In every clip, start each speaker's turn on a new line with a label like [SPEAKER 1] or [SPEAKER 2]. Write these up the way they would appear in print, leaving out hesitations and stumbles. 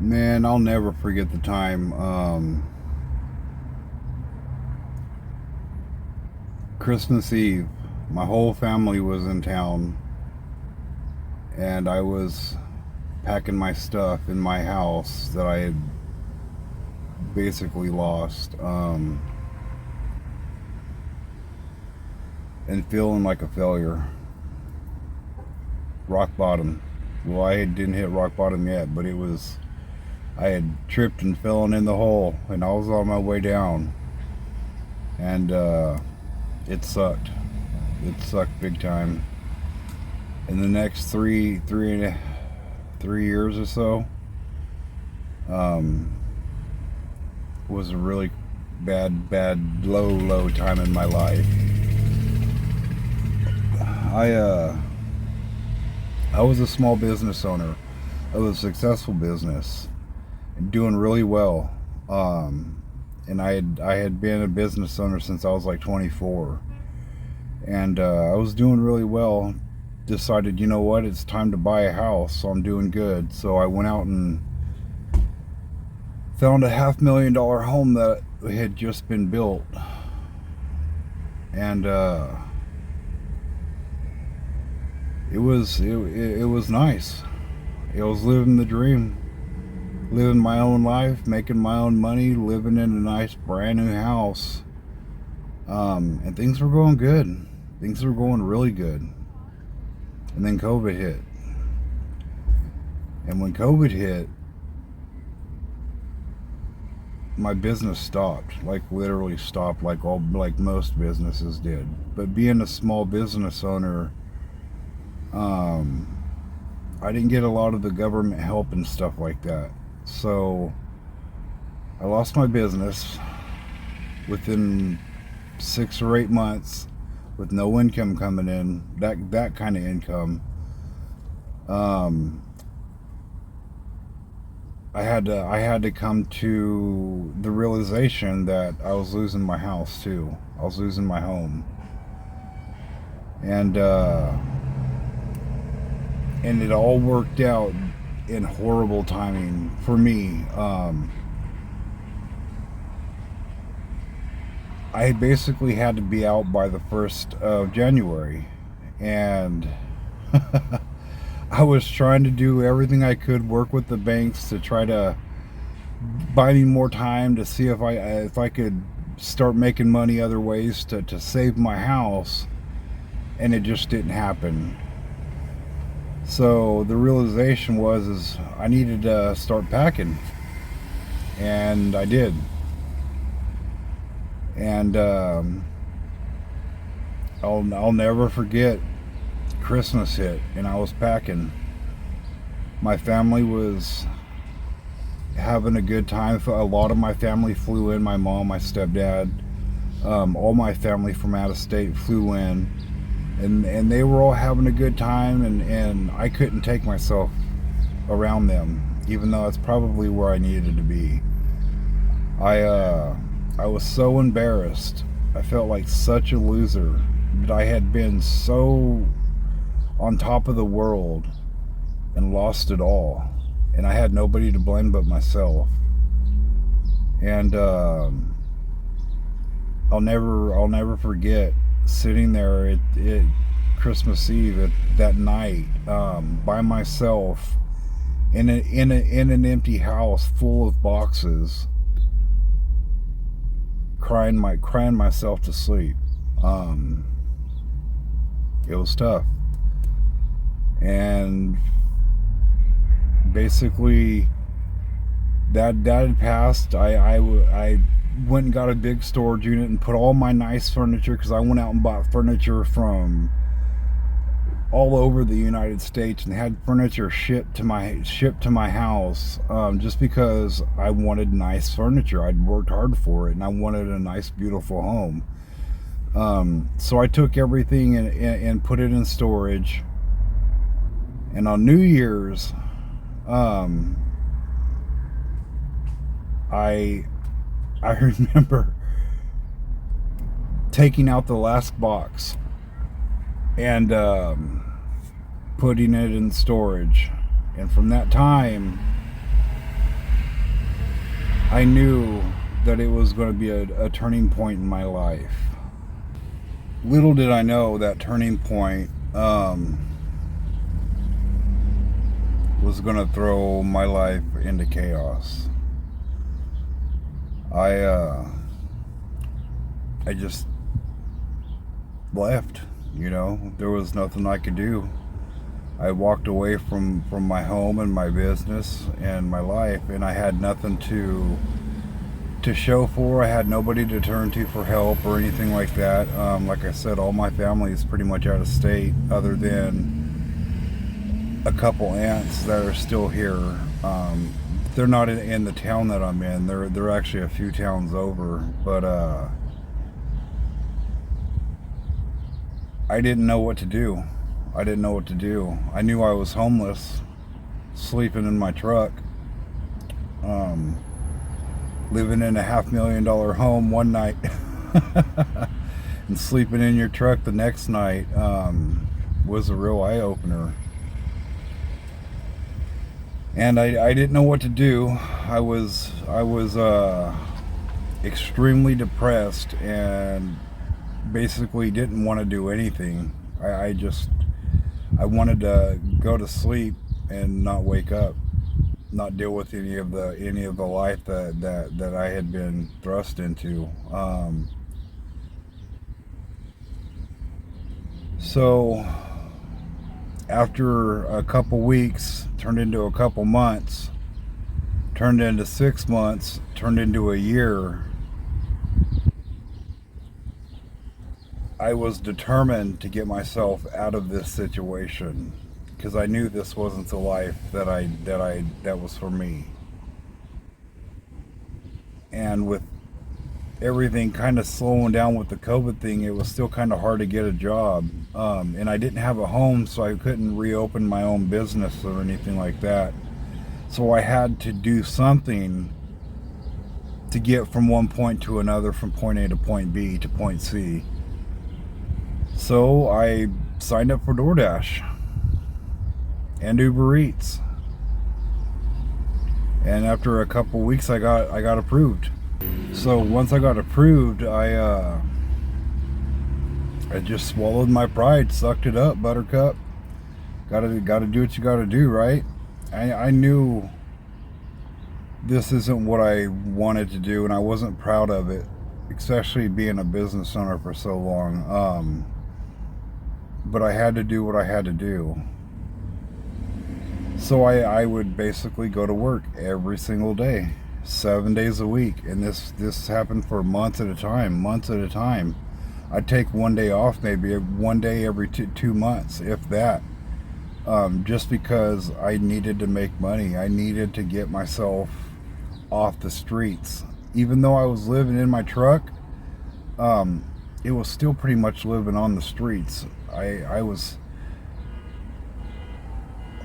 [SPEAKER 1] Man, I'll never forget the time. Christmas Eve, my whole family was in town, and I was packing my stuff in my house that I had basically lost, and feeling like a failure. Rock bottom. Well, didn't hit rock bottom yet, but it was. I had tripped and fallen in the hole, and I was on my way down, and it sucked. It sucked big time. In the next 3 years or so, um, was a really bad, low time in my life. I uh, I was a small business owner of a successful business, doing really well. And I had been a business owner since I was like 24, and I was doing really well. Decided, you know what, it's time to buy a house, so I'm doing good. So I went out and found a $500,000 home that had just been built, and it was nice. It was living the dream, living my own life, making my own money, living in a nice brand new house. And things were going good. Things were going really good. And then COVID hit. And when COVID hit, my business stopped. Like literally stopped, like most businesses did. But being a small business owner, um, I didn't get a lot of the government help and stuff like that. So I lost my business within 6 or 8 months, with no income coming in. That kind of income. Um, I had to come to the realization that I was losing my house too. I was losing my home, and it all worked out in horrible timing for me. I basically had to be out by the 1st of January, and I was trying to do everything I could, work with the banks to try to buy me more time to see if I could start making money other ways to save my house, and it just didn't happen. So the realization is I needed to start packing, and I did. And I'll never forget, Christmas hit, and I was packing. My family was having a good time. A lot of my family flew in. My mom, my stepdad, all my family from out of state flew in, and they were all having a good time, and I couldn't take myself around them, even though that's probably where I needed to be. I was so embarrassed. I felt like such a loser, that I had been so on top of the world and lost it all, and I had nobody to blame but myself. And I'll never forget sitting there at Christmas Eve that night, by myself in an empty house full of boxes, crying myself to sleep. It was tough, and basically that had passed. I went and got a big storage unit and put all my nice furniture, because I went out and bought furniture from all over the United States and had furniture shipped to my house, just because I wanted nice furniture. I'd worked hard for it, and I wanted a nice, beautiful home. So I took everything and put it in storage. And on New Year's, I remember taking out the last box and putting it in storage. And from that time, I knew that it was going to be a turning point in my life. Little did I know that turning point was going to throw my life into chaos. I just left, there was nothing I could do. I walked away from my home and my business and my life, and I had nothing to show for. I had nobody to turn to for help or anything like that. Like I said, all my family is pretty much out of state, other than a couple aunts that are still here. They're not in the town that I'm in. They're actually a few towns over, but I didn't know what to do. I knew I was homeless, sleeping in my truck, living in a $500,000 home one night and sleeping in your truck the next night was a real eye-opener. And I didn't know what to do. I was extremely depressed and basically didn't want to do anything. I wanted to go to sleep and not wake up, not deal with any of the life that I had been thrust into. So after a couple weeks, turned into a couple months, turned into 6 months, turned into a year, I was determined to get myself out of this situation, because I knew this wasn't the life that was for me. And with everything kind of slowing down with the COVID thing, it was still kind of hard to get a job. And I didn't have a home, so I couldn't reopen my own business or anything like that. So I had to do something to get from one point to another, from point A to point B to point C. So I signed up for DoorDash and Uber Eats. And after a couple weeks, I got approved. So once I got approved, I just swallowed my pride, sucked it up, buttercup. Gotta do what you gotta do, right? I knew this isn't what I wanted to do, and I wasn't proud of it, especially being a business owner for so long. But I had to do what I had to do. So I would basically go to work every single day, 7 days a week, and this happened for months at a time. I'd take one day off, maybe one day every 2 months, if that, just because I needed to make money. I needed to get myself off the streets. Even though I was living in my truck, it was still pretty much living on the streets. I was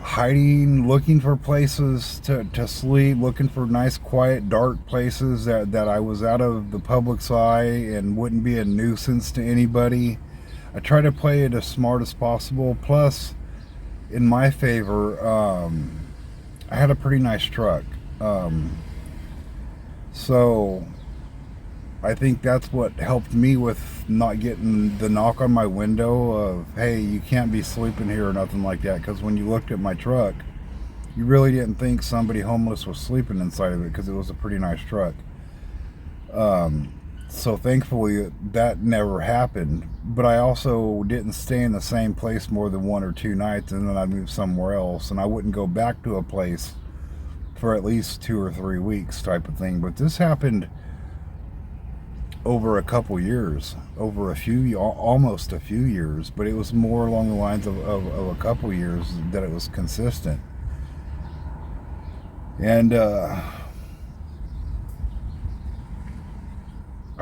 [SPEAKER 1] hiding, looking for places to sleep, looking for nice, quiet, dark places that I was out of the public's eye and wouldn't be a nuisance to anybody. I try to play it as smart as possible. Plus, in my favor, I had a pretty nice truck. So I think that's what helped me with not getting the knock on my window of, hey, you can't be sleeping here or nothing like that. Because when you looked at my truck, you really didn't think somebody homeless was sleeping inside of it, because it was a pretty nice truck. So thankfully that never happened. But I also didn't stay in the same place more than 1 or 2 nights, and then I'd move somewhere else, and I wouldn't go back to a place for at least 2 or 3 weeks type of thing. But this happened over a couple years, almost a few years, but it was more along the lines of a couple years that it was consistent. And I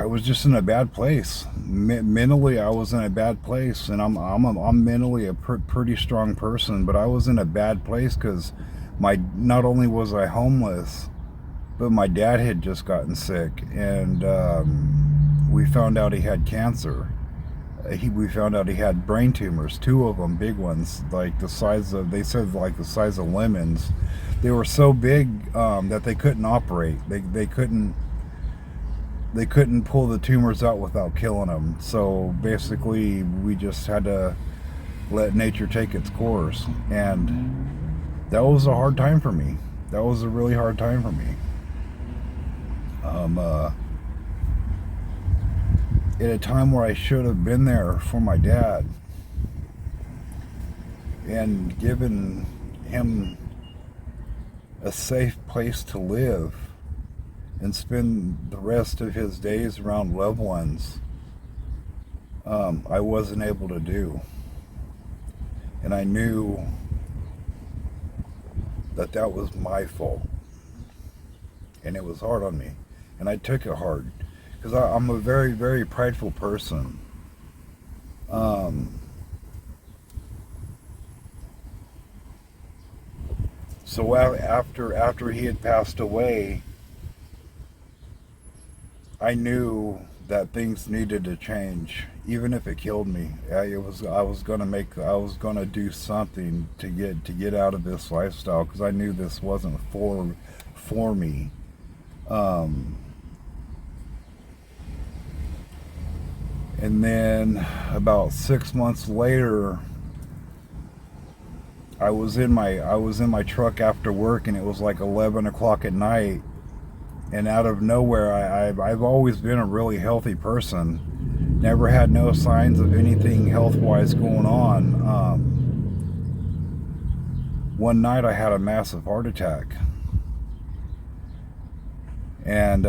[SPEAKER 1] was just in a bad place. Mentally, I was in a bad place, and I'm mentally a pretty strong person, but I was in a bad place because not only was I homeless, but my dad had just gotten sick, and we found out he had cancer. we found out he had brain tumors, two of them, big ones, like the size of, they said like the size of lemons. They were so big that they couldn't operate. They couldn't pull the tumors out without killing them. So basically, we just had to let nature take its course, and that was a hard time for me. That was a really hard time for me. Um, uh, at a time where I should have been there for my dad and given him a safe place to live and spend the rest of his days around loved ones, I wasn't able to do. And I knew that that was my fault. And it was hard on me. And I took it hard. Because I'm a very, very prideful person. So after he had passed away, I knew that things needed to change, even if it killed me. I was gonna do something to get out of this lifestyle, because I knew this wasn't for me. Um, and then about 6 months later, I was in my truck after work, and it was like 11 o'clock at night. And out of nowhere, I've always been a really healthy person. Never had no signs of anything health-wise going on. One night I had a massive heart attack. And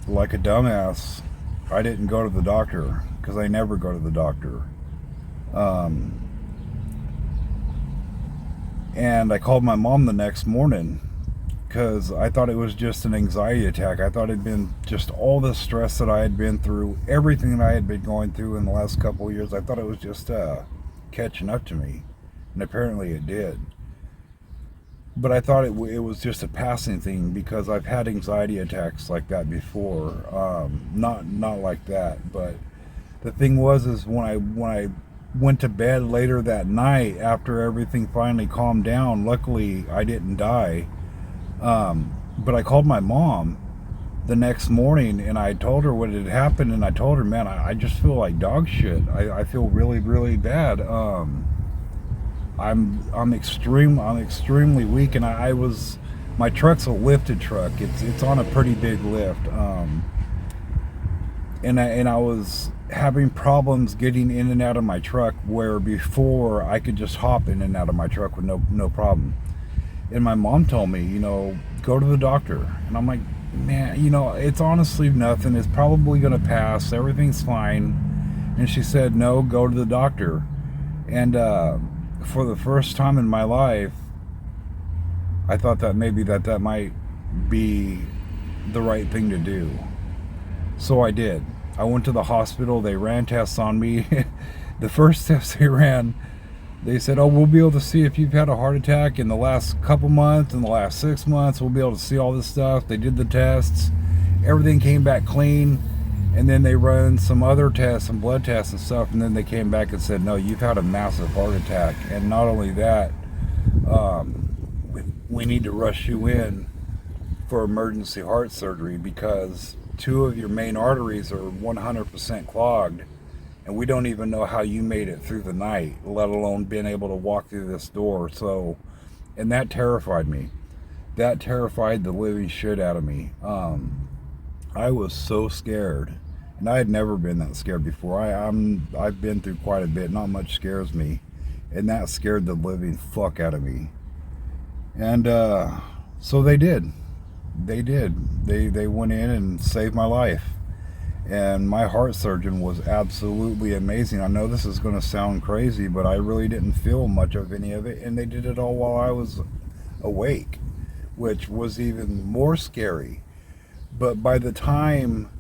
[SPEAKER 1] like a dumbass, I didn't go to the doctor, because I never go to the doctor. Um, and I called my mom the next morning, because I thought it was just an anxiety attack. I thought it'd been just all the stress that I had been through, everything that I had been going through in the last couple of years. I thought it was just catching up to me, and apparently it did. But I thought it was just a passing thing, because I've had anxiety attacks like that before. Not like that, but the thing was, is when I went to bed later that night after everything finally calmed down. Luckily, I didn't die. But I called my mom the next morning, and I told her what had happened, and I told her, man, I just feel like dog shit. I feel really, really bad. I'm extremely weak, and my truck's a lifted truck. It's on a pretty big lift. And I was having problems getting in and out of my truck, where before I could just hop in and out of my truck with no problem. And my mom told me, go to the doctor. And I'm like, man, it's honestly nothing. It's probably going to pass. Everything's fine. And she said, no, go to the doctor. And for the first time in my life, I thought that maybe that might be the right thing to do. So I did. I went to the hospital. They ran tests on me. The first test they ran, they said, oh, we'll be able to see if you've had a heart attack in the last couple months, in the last 6 months. We'll be able to see all this stuff. They did the tests. Everything came back clean. And then they run some other tests, some blood tests and stuff. And then they came back and said, no, you've had a massive heart attack. And not only that, we need to rush you in for emergency heart surgery, because 2 of your main arteries are 100% clogged. And we don't even know how you made it through the night, let alone being able to walk through this door. So, and that terrified me. That terrified the living shit out of me. I was so scared, and I had never been that scared before. I've been through quite a bit. Not much scares me, and that scared the living fuck out of me. And so they did. They went in and saved my life. And my heart surgeon was absolutely amazing. I know this is going to sound crazy, but I really didn't feel much of any of it. And they did it all while I was awake, which was even more scary. But by the time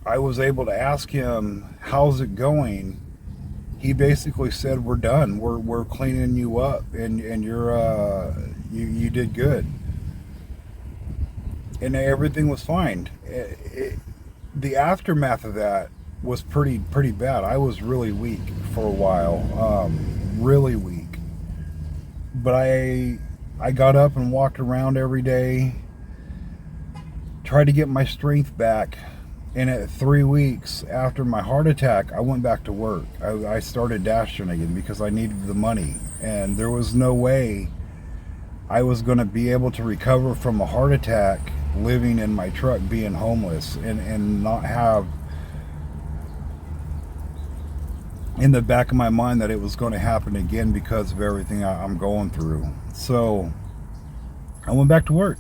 [SPEAKER 1] I was able to ask him, how's it going? He basically said, we're done. We're cleaning you up, and you did good. And everything was fine. the aftermath of that was pretty bad. I was really weak for a while, really weak. But I got up and walked around every day, tried to get my strength back. And at 3 weeks after my heart attack, I went back to work. I started dashing again because I needed the money. And there was no way I was going to be able to recover from a heart attack living in my truck being homeless and not have in the back of my mind that it was going to happen again because of everything I'm going through. So I went back to work.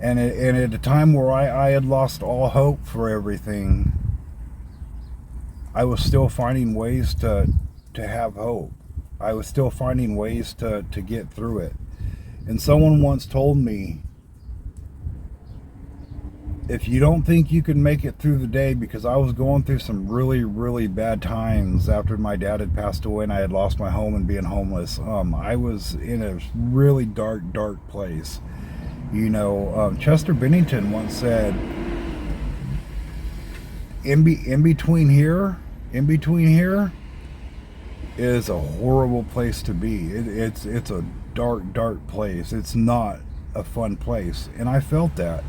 [SPEAKER 1] And at a time where I had lost all hope for everything, I was still finding ways to have hope. I was still finding ways to get through it. And someone once told me, if you don't think you can make it through the day, because I was going through some really, really bad times after my dad had passed away and I had lost my home and being homeless. I was in a really dark place. You know, Chester Bennington once said, in between here is a horrible place to be. It's a dark place. It's not a fun place. And I felt that.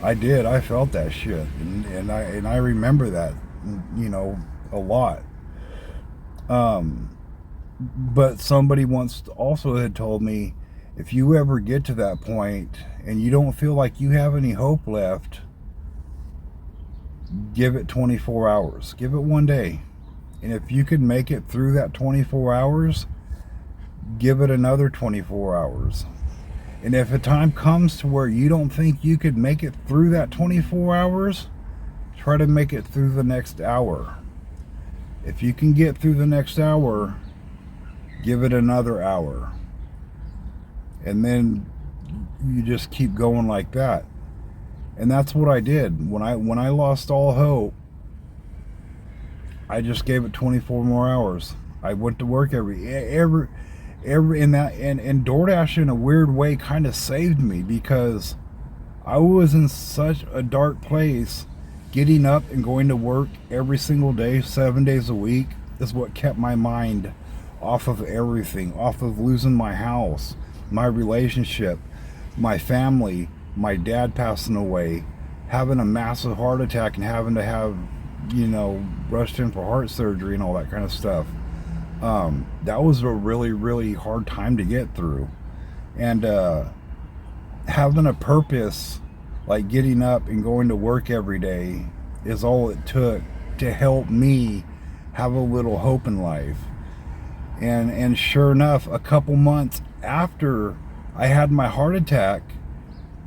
[SPEAKER 1] I did. I felt that shit. And I remember that, you know, a lot. But somebody once also had told me, if you ever get to that point and you don't feel like you have any hope left, give it 24 hours. Give it one day. And if you can make it through that 24 hours, give it another 24 hours. And if a time comes to where you don't think you could make it through that 24 hours, try to make it through the next hour. If you can get through the next hour, give it another hour. And then you just keep going like that. And that's what I did. When I lost all hope, I just gave it 24 more hours. I went to work every in that, and DoorDash in a weird way kind of saved me, because I was in such a dark place. Getting up and going to work every single day, 7 days a week, is what kept my mind off of everything, off of losing my house, my relationship, my family, my dad passing away, having a massive heart attack and having to have, you know, rushed in for heart surgery and all that kind of stuff. That was a really, really hard time to get through. And having a purpose, like getting up and going to work every day, is all it took to help me have a little hope in life. And sure enough, a couple months after I had my heart attack,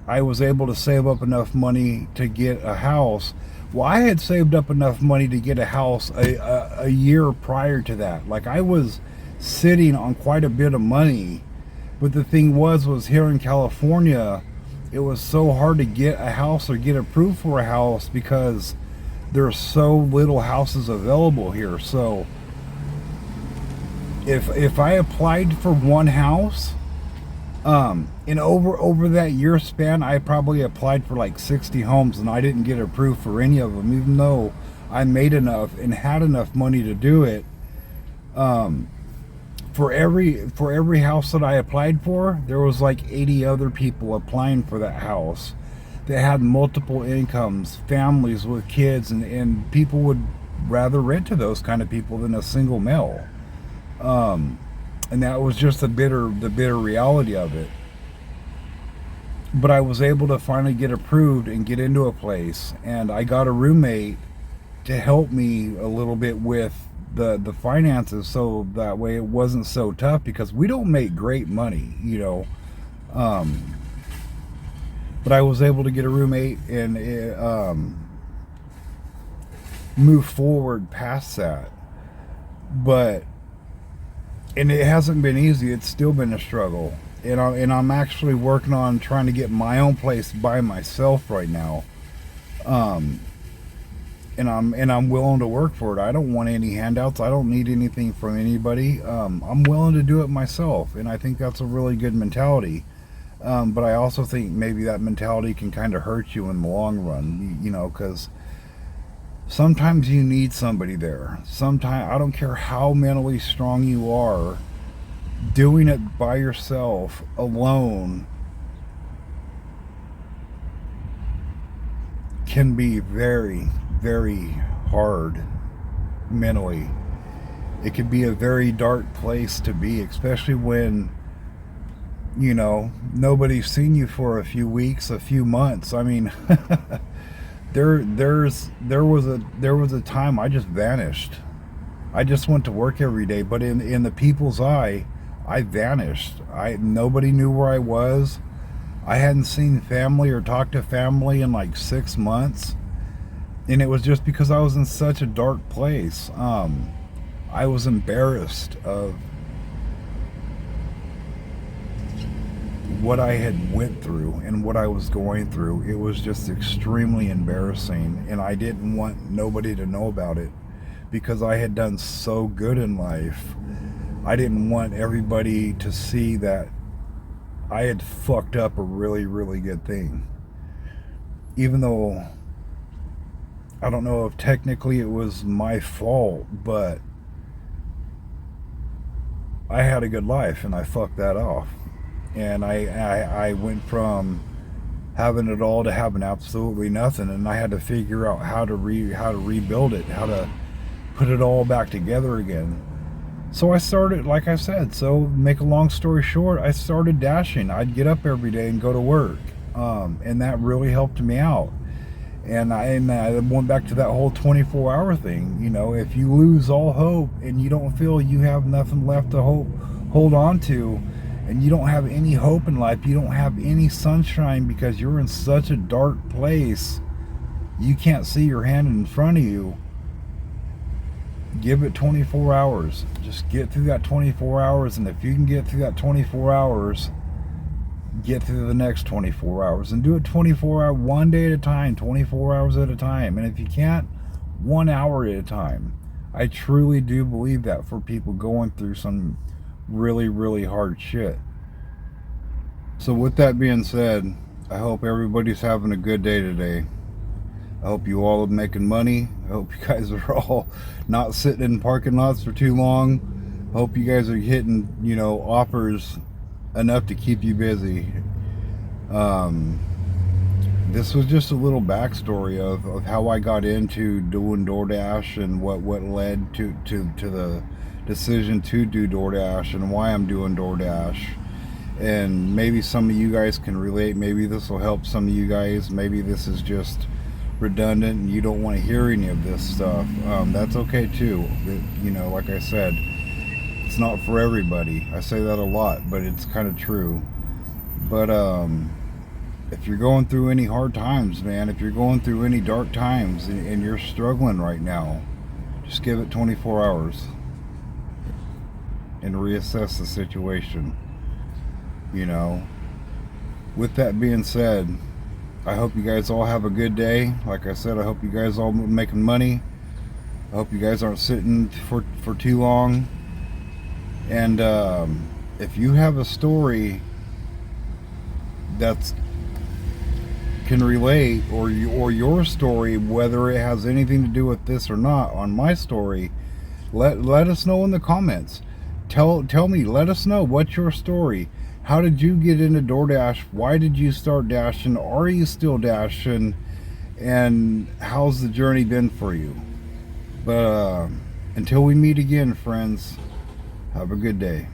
[SPEAKER 1] I was able to save up enough money to get a house. Well, I had saved up enough money to get a house a year prior to that. Like, I was sitting on quite a bit of money. But the thing was here in California, it was so hard to get a house or get approved for a house because there's so little houses available here. So if I applied for one house, and over that year span, I probably applied for like 60 homes, and I didn't get approved for any of them, even though I made enough and had enough money to do it. For every house that I applied for, there was like 80 other people applying for that house that had multiple incomes, families with kids, and people would rather rent to those kind of people than a single male. And that was just the bitter reality of it. But I was able to finally get approved and get into a place, and I got a roommate to help me a little bit with the finances, so that way it wasn't so tough, because we don't make great money, you know. But I was able to get a roommate and move forward past that. And it hasn't been easy. It's still been a struggle. And I'm actually working on trying to get my own place by myself right now. And I'm willing to work for it. I don't want any handouts. I don't need anything from anybody. I'm willing to do it myself, and I think that's a really good mentality. But I also think maybe that mentality can kind of hurt you in the long run, you know, because sometimes you need somebody there. Sometimes, I don't care how mentally strong you are, doing it by yourself, alone, can be very, very hard mentally. It can be a very dark place to be, especially when, you know, nobody's seen you for a few weeks, a few months. I mean, there was a time I just vanished. I just went to work every day, but in the people's eye, I vanished. I Nobody knew where I was. I hadn't seen family or talked to family in like 6 months, and it was just because I was in such a dark place. I was embarrassed of what I had went through and what I was going through. It was just extremely embarrassing, and I didn't want nobody to know about it because I had done so good in life. I didn't want everybody to see that I had fucked up a really, really good thing. Even though I don't know if technically it was my fault, but I had a good life and I fucked that off. And I went from having it all to having absolutely nothing, and I had to figure out how to rebuild it, how to put it all back together again. So I started, like I said, so make a long story short, I started dashing. I'd get up every day and go to work, and that really helped me out. And I went back to that whole 24-hour thing. You know, if you lose all hope and you don't feel you have nothing left to hold on to, and you don't have any hope in life, you don't have any sunshine because you're in such a dark place, you can't see your hand in front of you, give it 24 hours. Just get through that 24 hours, and if you can get through that 24 hours, get through the next 24 hours, and do it 24 hours, one day at a time, 24 hours at a time. And if you can't, 1 hour at a time. I truly do believe that for people going through some really, really hard shit. So with that being said, I hope everybody's having a good day today. I hope you all are making money. I hope you guys are all not sitting in parking lots for too long. I hope you guys are hitting, you know, offers enough to keep you busy. This was just a little backstory of how I got into doing DoorDash and what led to the decision to do DoorDash and why I'm doing DoorDash. And maybe some of you guys can relate. Maybe this will help some of you guys. Maybe this is just redundant and you don't want to hear any of this stuff. That's okay too. You know, like I said, it's not for everybody. I say that a lot, but it's kind of true. But if you're going through any hard times, man, if you're going through any dark times and you're struggling right now, just give it 24 hours and reassess the situation. You know, with that being said, I hope you guys all have a good day. Like I said, I hope you guys all making money. I hope you guys aren't sitting for too long. And if you have a story that's can relate, or your story, whether it has anything to do with this or not, on my story, let us know in the comments. Tell me, let us know what's your story. How did you get into DoorDash? Why did you start dashing? Are you still dashing? And how's the journey been for you? But until we meet again, friends, have a good day.